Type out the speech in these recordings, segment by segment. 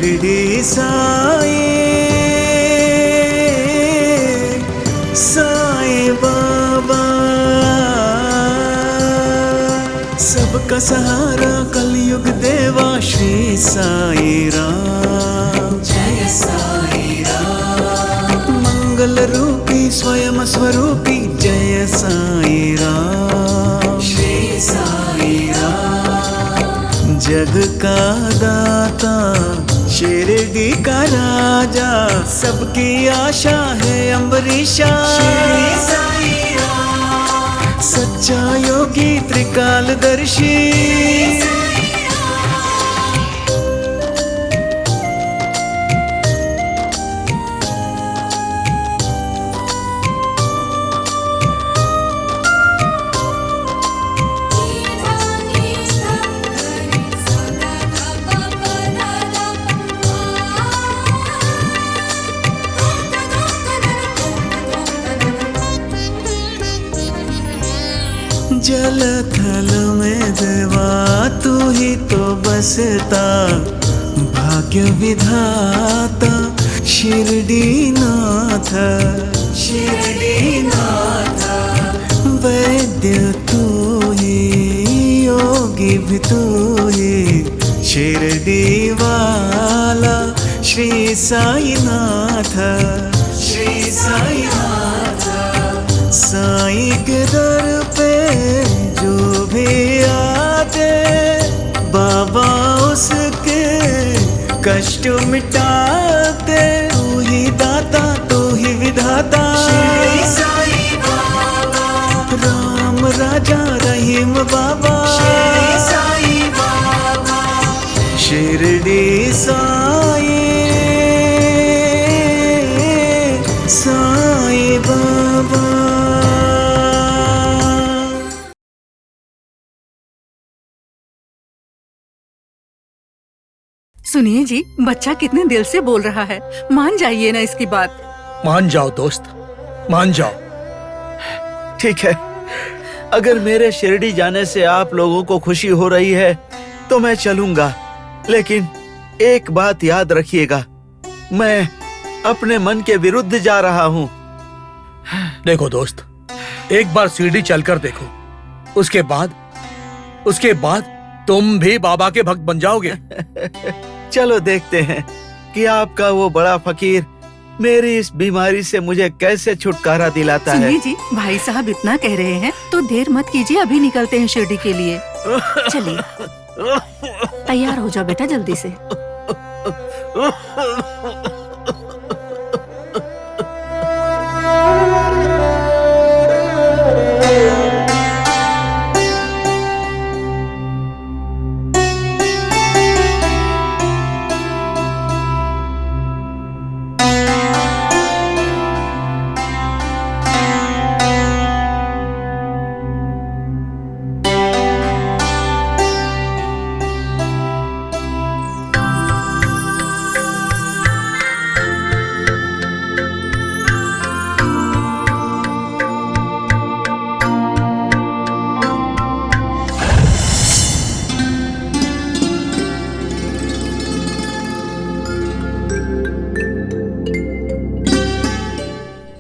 शिरडी साई साई बाबा, सबका सहारा कलयुग देवा श्री साई राम। जय साई राम। मंगल रूपी स्वयं स्वरूपी जय साई राम। श्री साई राम। जग का दाता शिरडी का राजा, सबकी आशा है अम्बरीशा। श्री साई राम। सच्चा योगी त्रिकालदर्शी, जल थल में देवा तू ही तो बसता, भाग्य विधाता शिरडी नाथ। शिरडी नाथ। वैद्य तू ही, योगी भी तू ही, शिरडी वाला श्री साई नाथ। श्री साई नाथ। साई के दर पे जो भी आते, बाबा उसके कष्ट मिटाते। तू ही दाता तू ही विधाता, श्री साई बाबा। राम राजा रहीम बाबा, श्री साई बाबा। शिरडी साई साई बाबा। सुनिए जी, बच्चा कितने दिल से बोल रहा है, मान जाइए ना इसकी बात। मान जाओ दोस्त, मान जाओ। ठीक है, अगर मेरे शिरडी जाने से आप लोगों को खुशी हो रही है तो मैं चलूंगा, लेकिन एक बात याद रखिएगा, मैं अपने मन के विरुद्ध जा रहा हूँ। देखो दोस्त, एक बार शिरडी चलकर देखो, उसके बाद तुम भी बाबा के भक्त बन जाओगे। चलो देखते हैं कि आपका वो बड़ा फकीर मेरी इस बीमारी से मुझे कैसे छुटकारा दिलाता है। सुनिए जी, भाई साहब इतना कह रहे हैं तो देर मत कीजिए, अभी निकलते हैं शिरडी के लिए। चलिए, तैयार हो जाओ बेटा जल्दी से।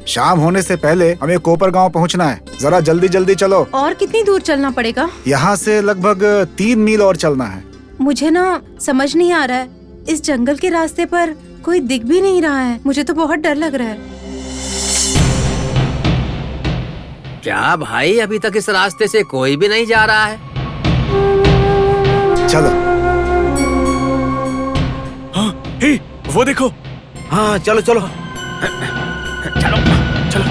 शाम होने से पहले हमें कोपर गांव पहुंचना है, जरा जल्दी जल्दी चलो। और कितनी दूर चलना पड़ेगा? यहाँ से लगभग 3 मील और चलना है। मुझे ना समझ नहीं आ रहा है, इस जंगल के रास्ते पर कोई दिख भी नहीं रहा है, मुझे तो बहुत डर लग रहा है। क्या भाई, अभी तक इस रास्ते से कोई भी नहीं जा रहा है? चलो। हाँ, हे, वो देखो। हाँ चलो चलो चलो चलो।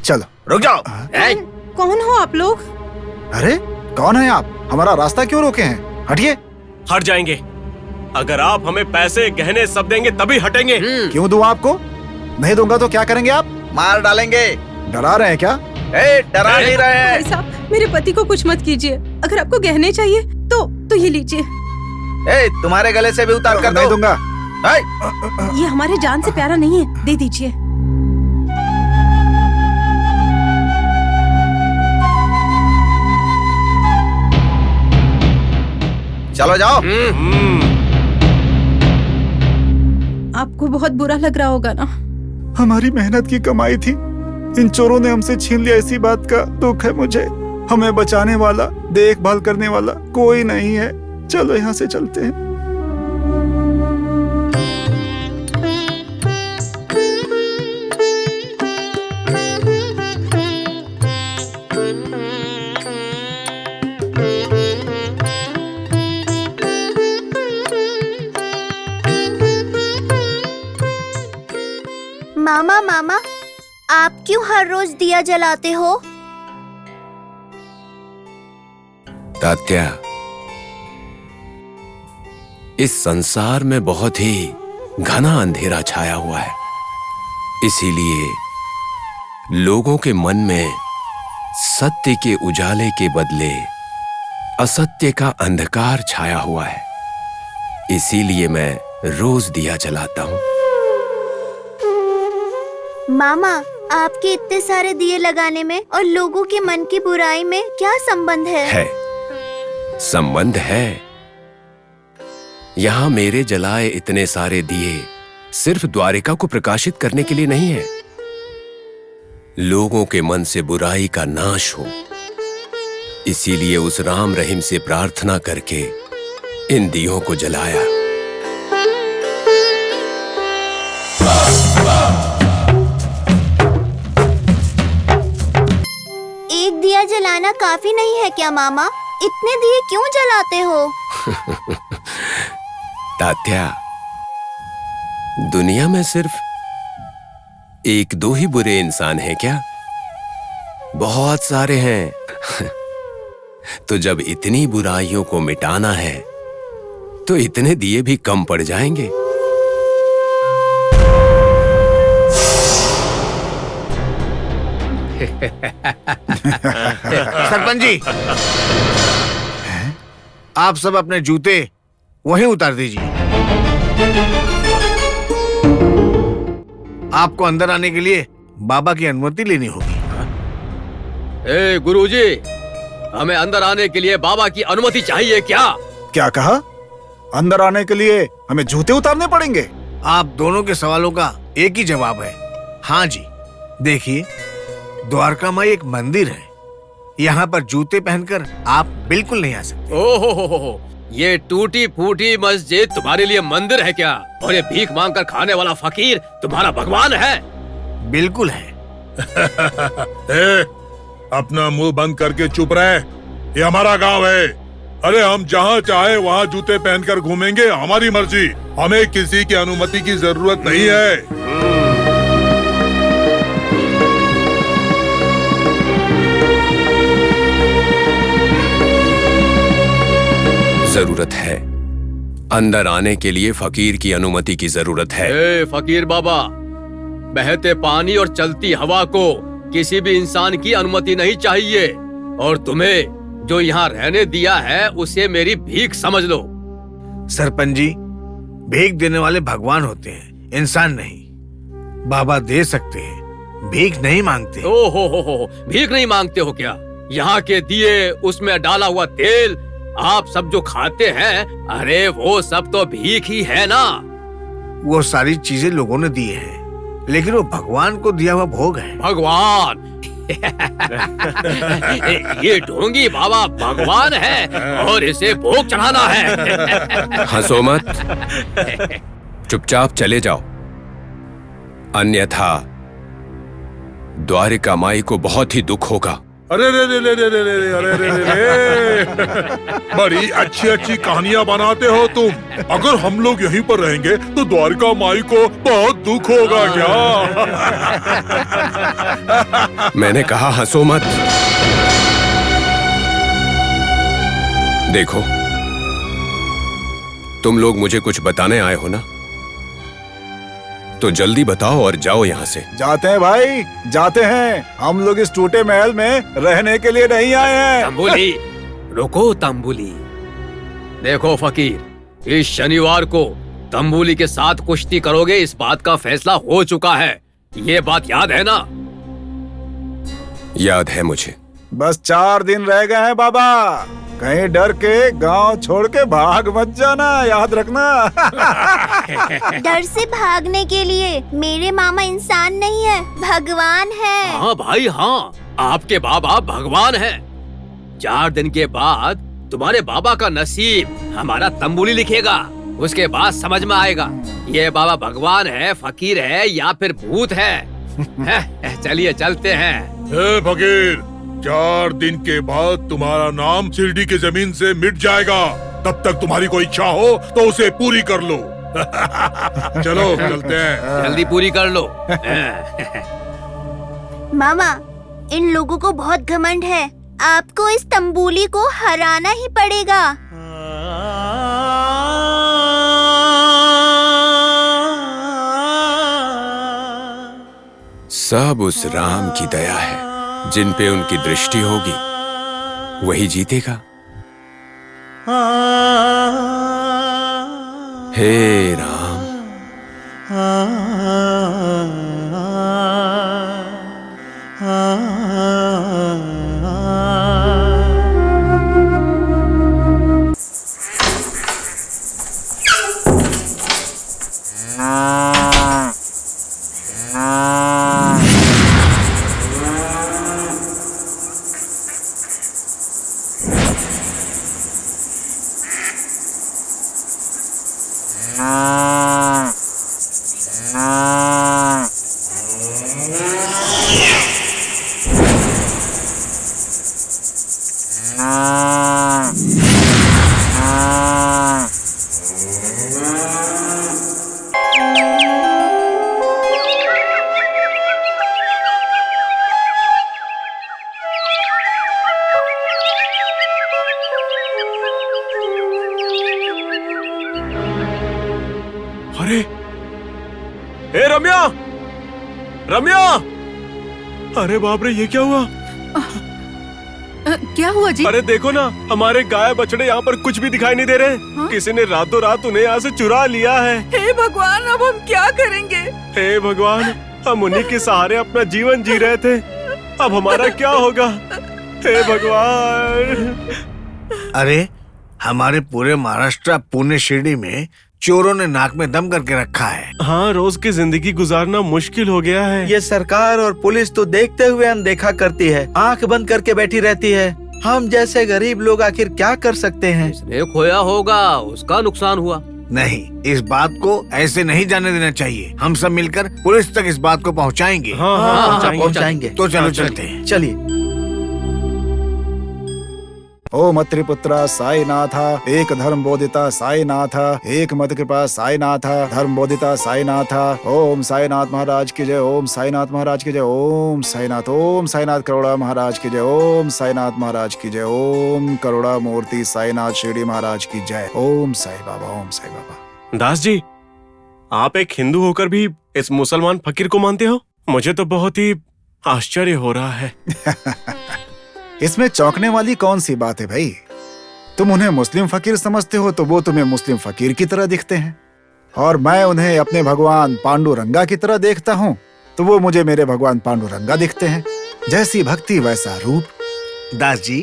चलो। रुक जाओ। कौन हो आप लोग? अरे कौन है आप? हमारा रास्ता क्यों रोके हैं? हटिए। हट जाएंगे, अगर आप हमें पैसे गहने सब देंगे तभी हटेंगे। क्यों दूं आपको? नहीं दूंगा तो क्या करेंगे आप? मार डालेंगे। डरा रहे हैं क्या? डरा नहीं रहे भाई हैं। साहब, मेरे पति को कुछ मत कीजिए। अगर आपको गहने चाहिए तो ये लीजिए। तुम्हारे गले से भी उतार कर नहीं दो। दूंगा। ये हमारे जान से प्यारा नहीं है, दे दीजिए। चलो जाओ। आपको बहुत बुरा लग रहा होगा ना। हमारी मेहनत की कमाई थी, इन चोरों ने हमसे छीन लिया। इसी बात का दुख है मुझे। हमें बचाने वाला, देखभाल करने वाला कोई नहीं है। चलो यहाँ से चलते हैं। मामा मामा, आप क्यों हर रोज दिया जलाते हो? तात्या, इस संसार में बहुत ही घना अंधेरा छाया हुआ है, इसीलिए लोगों के मन में सत्य के उजाले के बदले असत्य का अंधकार छाया हुआ है। इसीलिए मैं रोज दिया जलाता हूँ। मामा, आपके इतने सारे दिए लगाने में और लोगों के मन की बुराई में क्या संबंध है? संबंध है। यहाँ मेरे जलाए इतने सारे दिए सिर्फ द्वारिका को प्रकाशित करने के लिए नहीं है, लोगों के मन से बुराई का नाश हो। इसीलिए उस राम रहीम से प्रार्थना करके इन दियों को जलाया। एक दिया जलाना काफी नहीं है क्या मामा? इतने दिए क्यों जलाते हो? तात्या, दुनिया में सिर्फ एक दो ही बुरे इंसान हैं क्या? बहुत सारे हैं। तो जब इतनी बुराइयों को मिटाना है तो इतने दिए भी कम पड़ जाएंगे। सरपंच जी, आप सब अपने जूते वहीं उतार दीजिए। आपको अंदर आने के लिए बाबा की अनुमति लेनी होगी। ए गुरुजी, हमें अंदर आने के लिए बाबा की अनुमति चाहिए क्या? क्या कहा? अंदर आने के लिए हमें जूते उतारने पड़ेंगे? आप दोनों के सवालों का एक ही जवाब है, हाँ जी। देखिए, द्वारका माई एक मंदिर है, यहाँ पर जूते पहनकर आप बिल्कुल नहीं आ सकते। ओहो, ये टूटी फूटी मस्जिद तुम्हारे लिए मंदिर है क्या? और ये भीख मांगकर खाने वाला फकीर तुम्हारा भगवान है? बिल्कुल है। अपना मुंह बंद करके चुप रहे। ये हमारा गांव है। अरे हम जहाँ चाहे वहाँ जूते पहनकर घूमेंगे, हमारी मर्जी। हमें किसी की अनुमति की जरूरत नहीं है। जरूरत है। अंदर आने के लिए फकीर की अनुमति की जरूरत है। ए फकीर बाबा, बहते पानी और चलती हवा को किसी भी इंसान की अनुमति नहीं चाहिए। और तुम्हें जो यहाँ रहने दिया है उसे मेरी भीख समझ लो। सरपंच जी, भीख देने वाले भगवान होते हैं, इंसान नहीं। बाबा दे सकते हैं, भीख नहीं मांगते। ओहो, भीख नहीं मांगते हो क्या? यहाँ के दिए, उसमें डाला हुआ तेल, आप सब जो खाते हैं, अरे वो सब तो भीख ही है ना। वो सारी चीजें लोगों ने दी है, लेकिन वो भगवान को दिया हुआ भोग है। भगवान? ये ढोंगी बाबा भगवान है और इसे भोग चढ़ाना है। हंसो मत, चुपचाप चले जाओ, अन्यथा द्वारिका माई को बहुत ही दुख होगा। अरे रे रे रे रे रे रे अरे रे रे रे। बड़ी अच्छी अच्छी कहानियां बनाते हो तुम। अगर हम लोग यहीं पर रहेंगे तो द्वारिका माई को बहुत दुख होगा क्या? मैंने कहा हंसो मत। देखो, तुम लोग मुझे कुछ बताने आए हो ना? तो जल्दी बताओ और जाओ यहाँ से। जाते हैं भाई, जाते हैं। हम लोग इस टूटे महल में रहने के लिए नहीं आए हैं। तंबुली, रुको तंबुली। देखो फकीर, इस शनिवार को तंबुली के साथ कुश्ती करोगे, इस बात का फैसला हो चुका है। ये बात याद है ना? याद है मुझे। बस 4 दिन रह गए हैं बाबा। कहीं डर के गांव छोड़ के भाग मत जाना, याद रखना। डर से भागने के लिए मेरे मामा इंसान नहीं है, भगवान है। हाँ भाई हाँ, आपके बाबा भगवान हैं। 4 दिन के बाद तुम्हारे बाबा का नसीब हमारा तंबुली लिखेगा। उसके बाद समझ में आएगा ये बाबा भगवान है, फकीर है या फिर भूत है। चलिए चलते हैं। ए फकीर, 4 दिन के बाद तुम्हारा नाम शिरडी की जमीन से मिट जाएगा। तब तक तुम्हारी कोई इच्छा हो तो उसे पूरी कर लो। चलो चलते हैं। जल्दी पूरी कर लो। मामा, इन लोगों को बहुत घमंड है। आपको इस तंबुली को हराना ही पड़ेगा। सब उस राम की दया है, जिन पे उनकी दृष्टि होगी वही जीतेगा। हे राम। अरे, ए रम्या, रम्या! अरे बाप रे, ये क्या हुआ? क्या हुआ जी? अरे देखो ना, हमारे गाय बछड़े यहाँ पर कुछ भी दिखाई नहीं दे रहे। हाँ? किसी ने रातों रात उन्हें यहाँ से चुरा लिया है। हे भगवान, अब हम क्या करेंगे? हे भगवान, हम उन्हीं के सहारे अपना जीवन जी रहे थे, अब हमारा क्या होगा? हे भगवान! अरे, हमारे पूरे महाराष्ट्र, पुणे, शिरडी में चोरों ने नाक में दम करके रखा है। हाँ, रोज की जिंदगी गुजारना मुश्किल हो गया है। ये सरकार और पुलिस तो देखते हुए अनदेखा करती है, आंख बंद करके बैठी रहती है। हम जैसे गरीब लोग आखिर क्या कर सकते हैं? जिसने खोया होगा उसका नुकसान हुआ। नहीं, इस बात को ऐसे नहीं जाने देना चाहिए। हम सब मिलकर पुलिस तक इस बात को पहुंचाएंगे। हाँ, पहुंचाएंगे। तो चलो चलते हैं। चलिए। ओम अत्रिपुत्रा साईनाथा, एक धर्म बोधिता साईनाथा, एक मत कृपा साईनाथा, धर्म बोधिता साईनाथा। ओम साईनाथ महाराज की जय, ओम साईनाथ महाराज की जय, ओम साईनाथ करोड़ा महाराज की जय, ओम साईनाथ महाराज की जय, ओम करोड़ा मूर्ति साईनाथ शिरडी महाराज की जय, ओम साई बाबा, ओम साई बाबा। दास जी, आप एक हिंदू होकर भी इस मुसलमान फकीर को मानते हो? मुझे तो बहुत ही आश्चर्य हो रहा है। इसमें चौंकने वाली कौन सी बात है भाई? तुम उन्हें मुस्लिम फकीर समझते हो तो वो तुम्हें मुस्लिम फकीर की तरह दिखते हैं, और मैं उन्हें अपने भगवान पांडुरंगा की तरह देखता हूँ तो वो मुझे मेरे भगवान पांडुरंगा दिखते हैं। जैसी भक्ति वैसा रूप। दास जी,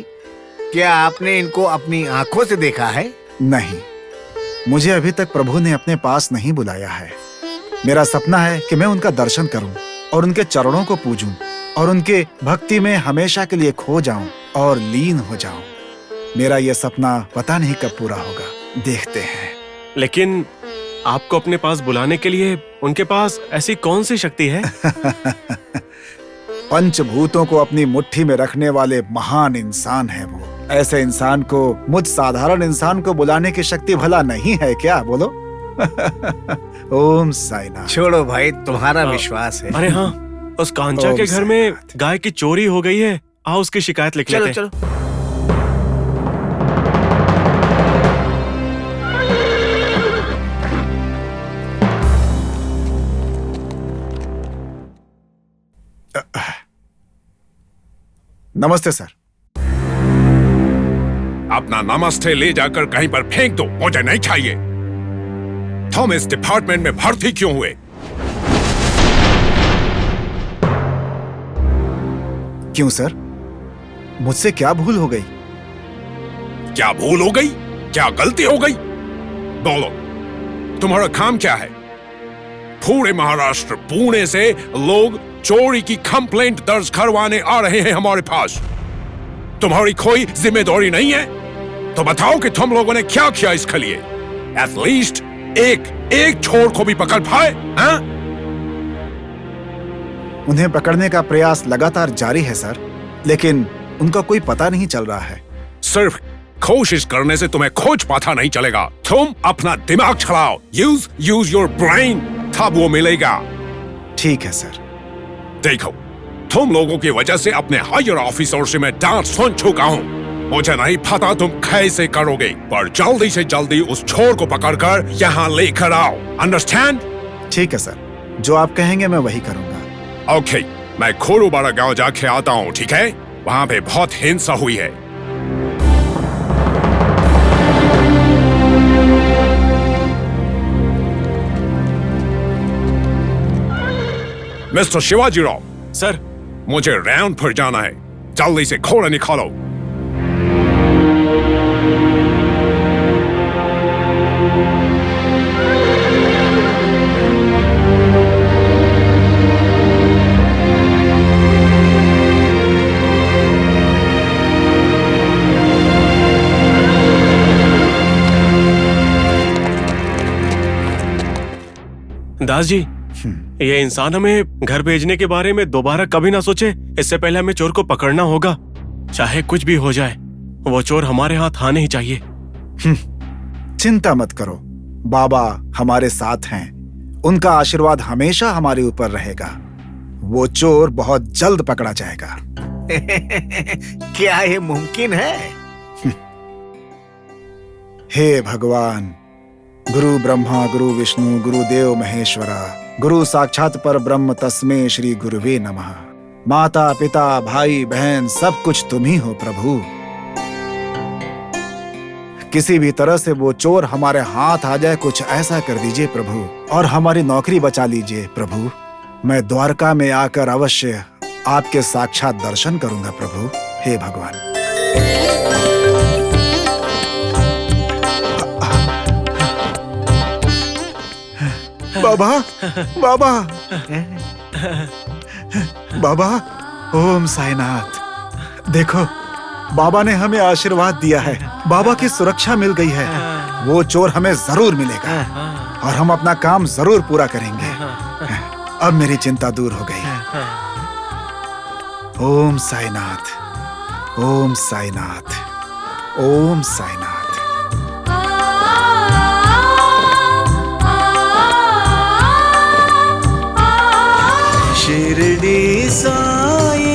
क्या आपने इनको अपनी आंखों से देखा है? नहीं, मुझे अभी तक प्रभु ने अपने पास नहीं बुलाया है। मेरा सपना है कि मैं उनका दर्शन करूं और उनके चरणों को पूजूं और उनके भक्ति में हमेशा के लिए खो जाऊं और लीन हो जाऊं। मेरा यह सपना पता नहीं कब पूरा होगा, देखते हैं। लेकिन आपको अपने पास बुलाने के लिए उनके पास ऐसी कौन सी शक्ति है? पंचभूतों को अपनी मुट्ठी में रखने वाले महान इंसान है वो। ऐसे इंसान को मुझ साधारण इंसान को बुलाने की शक्ति भला नहीं है क्या? बोलो। ओम साईनाथ। छोड़ो भाई, तुम्हारा विश्वास है। अरे हाँ, उस कांचा के घर में गाय की चोरी हो गई है। आओ उसकी शिकायत लिख लेते हैं। चलो चलो। नमस्ते सर। अपना नमस्ते ले जाकर कहीं पर फेंक दो, मुझे नहीं चाहिए। तुम इस डिपार्टमेंट में भर्ती क्यों हुए? क्यों सर, मुझसे क्या भूल हो गई? क्या भूल हो गई? क्या गलती हो गई? बोलो, तुम्हारा काम क्या है? पूरे महाराष्ट्र, पुणे से लोग चोरी की कंप्लेंट दर्ज करवाने आ रहे हैं हमारे पास। तुम्हारी कोई जिम्मेदारी नहीं है? तो बताओ कि तुम लोगों ने क्या किया इसके लिए। एटलीस्ट एक चोर को भी पकड़ पाए? हाँ? उन्हें पकड़ने का प्रयास लगातार जारी है सर, लेकिन उनका कोई पता नहीं चल रहा है। सिर्फ कोशिश करने से तुम्हें खोज पता नहीं चलेगा। तुम अपना दिमाग चलाओ। यूज योर ब्रेन, तब वो मिलेगा। ठीक है सर। देखो, तुम लोगों की वजह से अपने हायर ऑफिसर से मैं डांट सुन चुका हूँ। मुझे नहीं पता तुम कैसे करोगे, पर जल्दी से जल्दी उस चोर को पकड़कर यहाँ लेकर आओ। अंडरस्टैंड? ठीक है सर, जो आप कहेंगे मैं वही करूंगा। ओके, मैं खोरूबाड़ा गांव जाके आता हूँ, ठीक है? वहाँ पे बहुत हिंसा हुई है। मिस्टर शिवाजी राव। सर। मुझे राउंड पर जाना है, जल्दी से घोड़ा निकालो। दास जी, ये इंसान हमें घर भेजने के बारे में दोबारा कभी ना सोचे। इससे पहले हमें चोर को पकड़ना होगा, चाहे कुछ भी हो जाए। वो चोर हमारे हाथ आने ही चाहिए। चिंता मत करो, बाबा हमारे साथ हैं। उनका आशीर्वाद हमेशा हमारे ऊपर रहेगा। वो चोर बहुत जल्द पकड़ा जाएगा। क्या ये मुमकिन है? हे भगवान, गुरु ब्रह्मा गुरु विष्णु गुरुदेव महेश्वरा, गुरु साक्षात पर ब्रह्म तस्मै श्री गुरुवे नमः। माता पिता भाई बहन सब कुछ तुम ही हो प्रभु। किसी भी तरह से वो चोर हमारे हाथ आ जाए, कुछ ऐसा कर दीजिए प्रभु, और हमारी नौकरी बचा लीजिए प्रभु। मैं द्वारका में आकर अवश्य आपके साक्षात दर्शन करूंगा प्रभु। हे भगवान। बाबा, बाबा, बाबा, ओम साईनाथ। देखो, बाबा ने हमें आशीर्वाद दिया है। बाबा की सुरक्षा मिल गई है। वो चोर हमें जरूर मिलेगा और हम अपना काम जरूर पूरा करेंगे। अब मेरी चिंता दूर हो गई। ओम साईनाथ, ओम साईनाथ, ओम साईनाथ। शिरडी साई